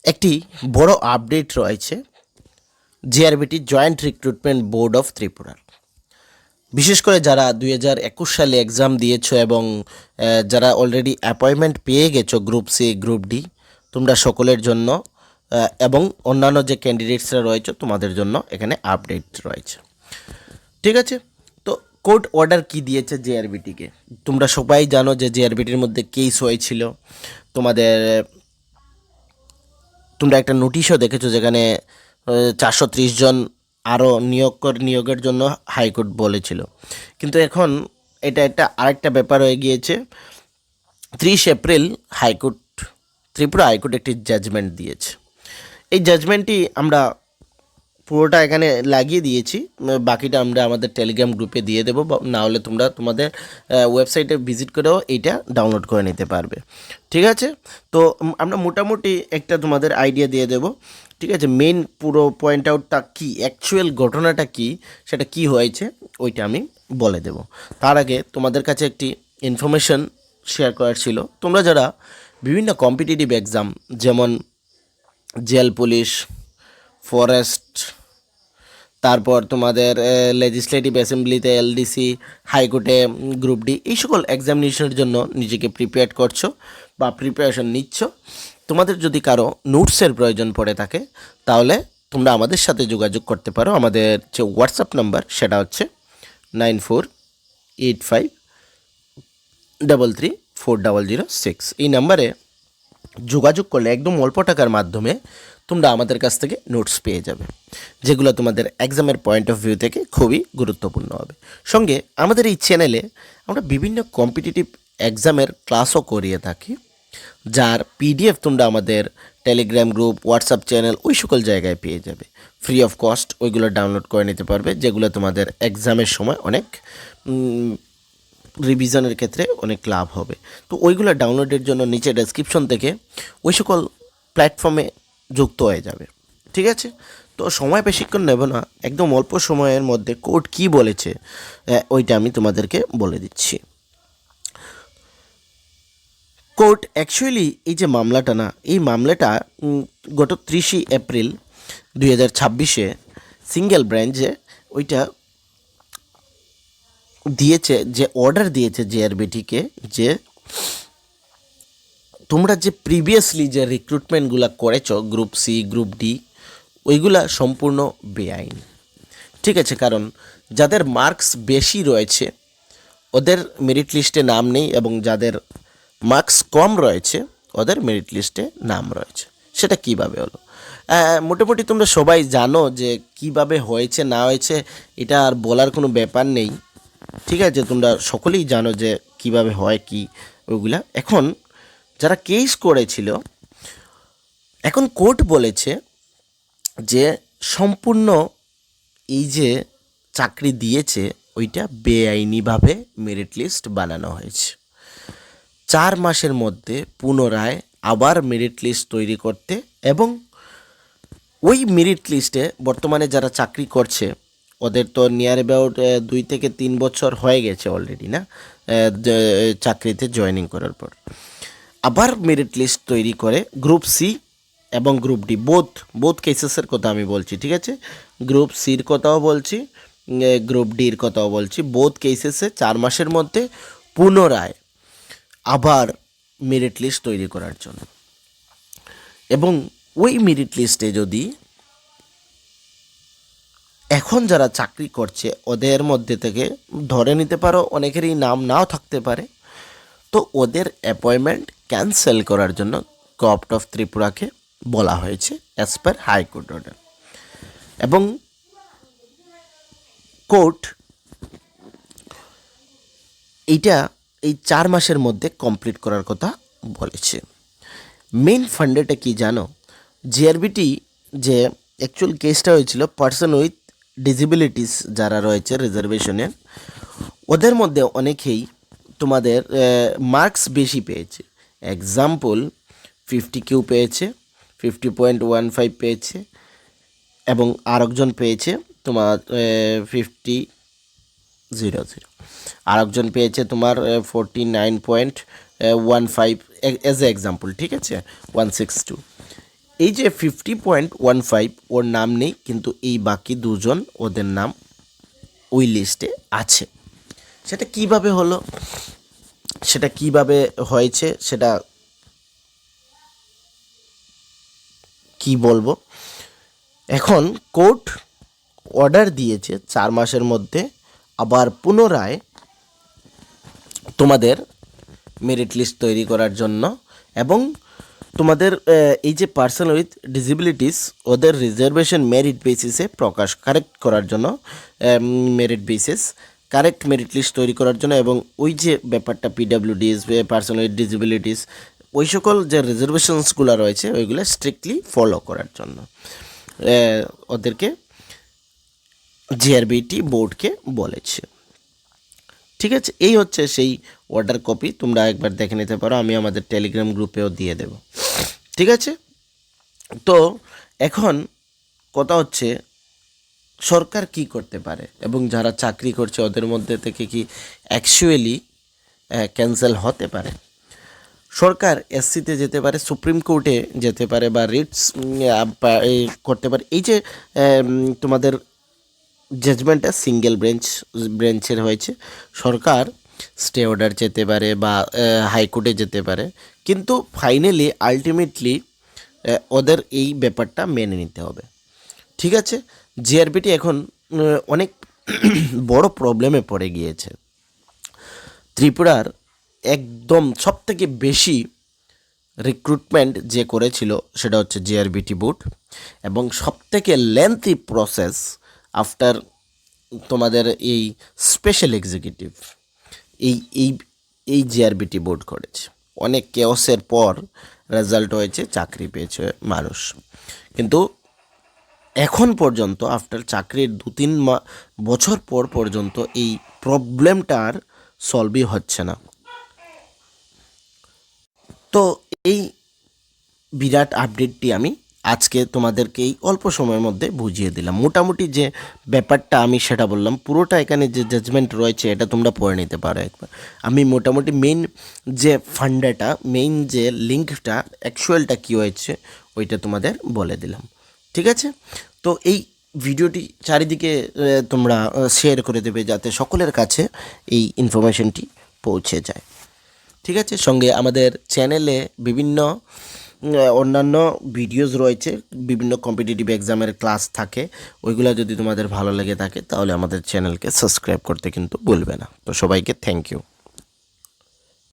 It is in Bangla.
একটি বড় আপডেট রয়েছে GRBT joint recruitment board of ত্রিপুরার। বিশেষ করে যারা 2021 সালে এক্সাম দিয়েছো এবং যারা অলরেডি অ্যাপয়েন্টমেন্ট পেয়ে গেছো গ্রুপ সি গ্রুপ ডি, তোমরা সকলের জন্য এবং অন্যান্য যে ক্যান্ডিডেটসরা রয়েছে তোমাদের জন্য এখানে আপডেট রয়েছে। ঠিক আছে, তো কোর্ট অর্ডার কি দিয়েছে জিআরবিটিকে তোমরা সবাই জানো যে জিআরবিটির মধ্যে কেস হয়েছিল। তোমাদের তোমরা একটা নোটিশও দেখেছো যেখানে 430 জন আরও নিয়োগের জন্য হাইকোর্ট বলেছিল। কিন্তু এখন এটা একটা আরেকটা ব্যাপার হয়ে গিয়েছে। 30 এপ্রিল হাইকোর্ট, ত্রিপুরা হাইকোর্ট একটি জাজমেন্ট দিয়েছে। এই জাজমেন্টটি আমরা পুরোটা এখানে লাগিয়ে দিয়েছি, বাকিটা আমরা আমাদের টেলিগ্রাম গ্রুপে দিয়ে দেবো, না হলে তোমরা তোমাদের ওয়েবসাইটে ভিজিট করেও এইটা ডাউনলোড করে নিতে পারবে। ঠিক আছে, তো আমরা মোটামুটি একটা তোমাদের আইডিয়া দিয়ে দেবো। ঠিক আছে, মেন পুরো পয়েন্ট আউটটা কী, অ্যাকচুয়াল ঘটনাটা কী, সেটা কি হয়েছে ওইটা আমি বলে দেব। তার আগে তোমাদের কাছে একটি ইনফরমেশন শেয়ার করার ছিল। তোমরা যারা বিভিন্ন কম্পিটিটিভ এক্সাম যেমন জেল পুলিশ, ফরেস্ট, তারপর তোমাদের লেজিসলেটিভ অ্যাসেম্বলিতে এলডিসি, হাইকোর্টে গ্রুপ ডি, এই সকল এক্সামিনেশনের জন্য নিজেকে প্রিপেয়ার করছো বা প্রিপারেশন নিচ্ছ, তোমাদের যদি কারো নোটসের প্রয়োজন পড়ে থাকে তাহলে তোমরা আমাদের সাথে যোগাযোগ করতে পারো। আমাদের যে হোয়াটসঅ্যাপ নাম্বার সেটা হচ্ছে 9485334006। এই নাম্বারে যোগাযোগ করলে একদম অল্প টাকার মাধ্যমে তোমরা আমাদের কাছ থেকে নোটস পেয়ে যাবে, যেগুলো তোমাদের এক্সামের পয়েন্ট অফ ভিউ থেকে খুবই গুরুত্বপূর্ণ হবে। সঙ্গে আমাদের এই চ্যানেলে আমরা বিভিন্ন কম্পিটিটিভ এক্সামের ক্লাসও করিয়ে থাকি, যার পিডিএফ তোমরা আমাদের টেলিগ্রাম গ্রুপ, হোয়াটসঅ্যাপ চ্যানেল, ওই সকল জায়গায় পেয়ে যাবে ফ্রি অফ কস্ট। ওইগুলো ডাউনলোড করে নিতে পারবে, যেগুলো তোমাদের এক্সামের সময় অনেক রিভিশনের ক্ষেত্রে অনেক লাভ হবে। তো ওইগুলো ডাউনলোডের জন্য নিচে ডেসক্রিপশন থেকে ওই সকল প্ল্যাটফর্মে যুক্ত হয়ে যাবে। ঠিক আছে, তো সময় বেশিক্ষণ নেব না, একদম অল্প সময়ের মধ্যে কোর্ট কী বলেছে ওইটা আমি তোমাদেরকে বলে দিচ্ছি। কোর্ট অ্যাকচুয়ালি এই যে মামলাটা না, এই মামলাটা গত 30 এপ্রিল 2026 সিঙ্গেল ব্রাঞ্চে ওইটা দিয়েছে, যে অর্ডার দিয়েছে জিআরবিটিকে, যে তোমরা যে প্রিভিয়াসলি যে রিক্রুটমেন্টগুলো করেছো গ্রুপ সি গ্রুপ ডি, ওইগুলা সম্পূর্ণ বেআইনি। ঠিক আছে, কারণ যাদের মার্কস বেশি রয়েছে ওদের মেরিট লিস্টে নাম নেই, এবং যাদের মার্কস কম রয়েছে ওদের মেরিট লিস্টে নাম রয়েছে। সেটা কিভাবে হলো? মোটামুটি তোমরা সবাই জানো যে কিভাবে হয়েছে না হয়েছে, এটা আর বলার কোনো ব্যাপার নেই। ঠিক আছে, তোমরা সকলেই জানো যে কিভাবে হয় কি ওইগুলা। এখন যারা কেস করেছিল, এখন কোর্ট বলেছে যে সম্পূর্ণ এই যে চাকরি দিয়েছে ওইটা বেআইনিভাবে মেরিট লিস্ট বানানো হয়েছে। 4 মাসের মধ্যে পুনরায় আবার মেরিট লিস্ট তৈরি করতে, এবং ওই মেরিট লিস্টে বর্তমানে যারা চাকরি করছে ওদের তো নিয়ার অ্যাবাউট 2 থেকে 3 বছর হয়ে গেছে অলরেডি না, চাকরিতে জয়েনিং করার পর আবার মেরিট লিস্ট তৈরি করে গ্রুপ সি এবং গ্রুপ ডি, বোথ কেসেসের কথা আমি বলছি। ঠিক আছে, গ্রুপ সির কথাও বলছি, গ্রুপ ডির কথাও বলছি। বোথ কেসেসে 4 মাসের মধ্যে পুনরায় আবার মেরিট লিস্ট তৈরি করার জন্য, এবং ওই মেরিট লিস্টে যদি এখন যারা চাকরি করছে ওদের মধ্যে থেকে ধরে নিতে পারো অনেকেরই নাম নাও থাকতে পারে, তো ওদের অ্যাপয়েন্টমেন্ট ক্যান্সেল করার জন্য কোর্ট অফ ত্রিপুরাকে বলা হয়েছে অ্যাজ পার হাইকোর্ট অর্ডার। এবং কোর্ট এইটা এই 4 মাসের মধ্যে কমপ্লিট করার কথা বলেছে। মেইন ফান্ডেটা কি জানো? জিআরবিটি যে অ্যাকচুয়াল কেসটা হয়েছিল পার্সন উইথ ডিসেবিলিটিস যারা রয়েছে রিজার্ভেশনে, ওদের মধ্যে অনেকেই তোমাদের মার্কস বেশি পেয়েছে। এক্সাম্পল 50Q পেয়েছে, 50.15 পেয়েছে, এবং আরেকজন পেয়েছে তোমার 50.00, আরেকজন পেয়েছে তোমার 49.15 এজ এ এক্সাম্পল। ঠিক আছে, 162। এই যে 50.15 ওর নাম নেই, কিন্তু এই বাকি দুজন ওদের নাম ওই লিস্টে আছে। সেটা কিভাবে হলো, সেটা কিভাবে হয়েছে, সেটা কি বলবো। এখন কোর্ট অর্ডার দিয়েছে 4 মাসের মধ্যে আবার পুনরায় তোমাদের মেরিট লিস্ট তৈরি করার জন্য, এবং তোমাদের এই যে পার্সন উইথ ডিসেবিলিটিস ওদের রিজার্ভেশন মেরিট বেসিসে কারেক্ট করার জন্য, merit basis correct merit list তৈরি করার জন্য, এবং ওই যে ব্যাপারটা পিডাব্লিউডিস, পার্সন উইথ ডিসেবিলিটিস, ওই সকল যে রিজার্ভেশনসগুলো রয়েছে ওইগুলো স্ট্রিক্টলি ফলো করার জন্য ওদেরকে জিআরবিটি বোর্ডকে বলেছে। ঠিক আছে, এই হচ্ছে সেই অর্ডার কপি, তোমরা একবার দেখে নিতে পারো, আমি আমাদের টেলিগ্রাম গ্রুপেও দিয়ে দেব। ঠিক আছে, তো এখন কথা হচ্ছে সরকার কি করতে পারে, এবং যারা চাকরি করছে ওদের মধ্যে থেকে কি অ্যাকচুয়ালি ক্যান্সেল হতে পারে। সরকার এসসিতে যেতে পারে, সুপ্রিম কোর্টে যেতে পারে, বা রিটস করতে পারে। এই যে তোমাদের জাজমেন্টটা সিঙ্গেল বেঞ্চের হয়েছে, সরকার স্টে অর্ডার যেতে পারে বা হাইকোর্টে যেতে পারে, কিন্তু ফাইনালি আলটিমেটলি ওদের এই ব্যাপারটা মেনে নিতে হবে। ঠিক আছে, জিআরবিটি এখন অনেক বড় প্রবলেমে পড়ে গিয়েছে। ত্রিপুরার একদম সবথেকে বেশি রিক্রুটমেন্ট যে করেছিল সেটা হচ্ছে জিআরবিটি বোর্ড, এবং সবথেকে লেন্থি প্রসেস আফটার তোমাদের এই স্পেশাল এক্সিকিউটিভ এই এই এই জিআরবিটি বোর্ড করেছে। অনেক কেওসের পর রেজাল্ট হয়েছে, চাকরি পেয়েছে মানুষ, কিন্তু এখন পর্যন্ত আফটার চাকরির 2-3 বছর পর পর্যন্ত এই প্রবলেমটা আর সলভই হচ্ছে না। তো এই বিরাট আপডেটটি আমি আজকে তোমাদেরকে এই অল্প সময়ের মধ্যে বুঝিয়ে দিলাম। মোটামুটি যে ব্যাপারটা আমি সেটা বললাম, পুরোটা এখানে যে জাজমেন্ট রয়েছে এটা তোমরা পড়ে নিতে পারো একবার। আমি মোটামুটি মেইন যে ফান্ডাটা, মেইন যে লিঙ্কটা, অ্যাকচুয়ালটা কী হয়েছে ওইটা তোমাদের বলে দিলাম। ঠিক আছে, তো এই ভিডিওটি চারিদিকে তোমরা শেয়ার করে দেবে যাতে সকলের কাছে এই ইনফরমেশনটি পৌঁছে যায়। ঠিক আছে, সঙ্গে আমাদের চ্যানেলে বিভিন্ন অন্যান্য ভিডিওস রয়েছে, বিভিন্ন কম্পিটিটিভ এক্সামের ক্লাস থাকে, ওইগুলো যদি তোমাদের ভালো লেগে থাকে তাহলে আমাদের চ্যানেলকে সাবস্ক্রাইব করতে কিন্তু ভুলবে না। তো সবাইকে থ্যাংক ইউ।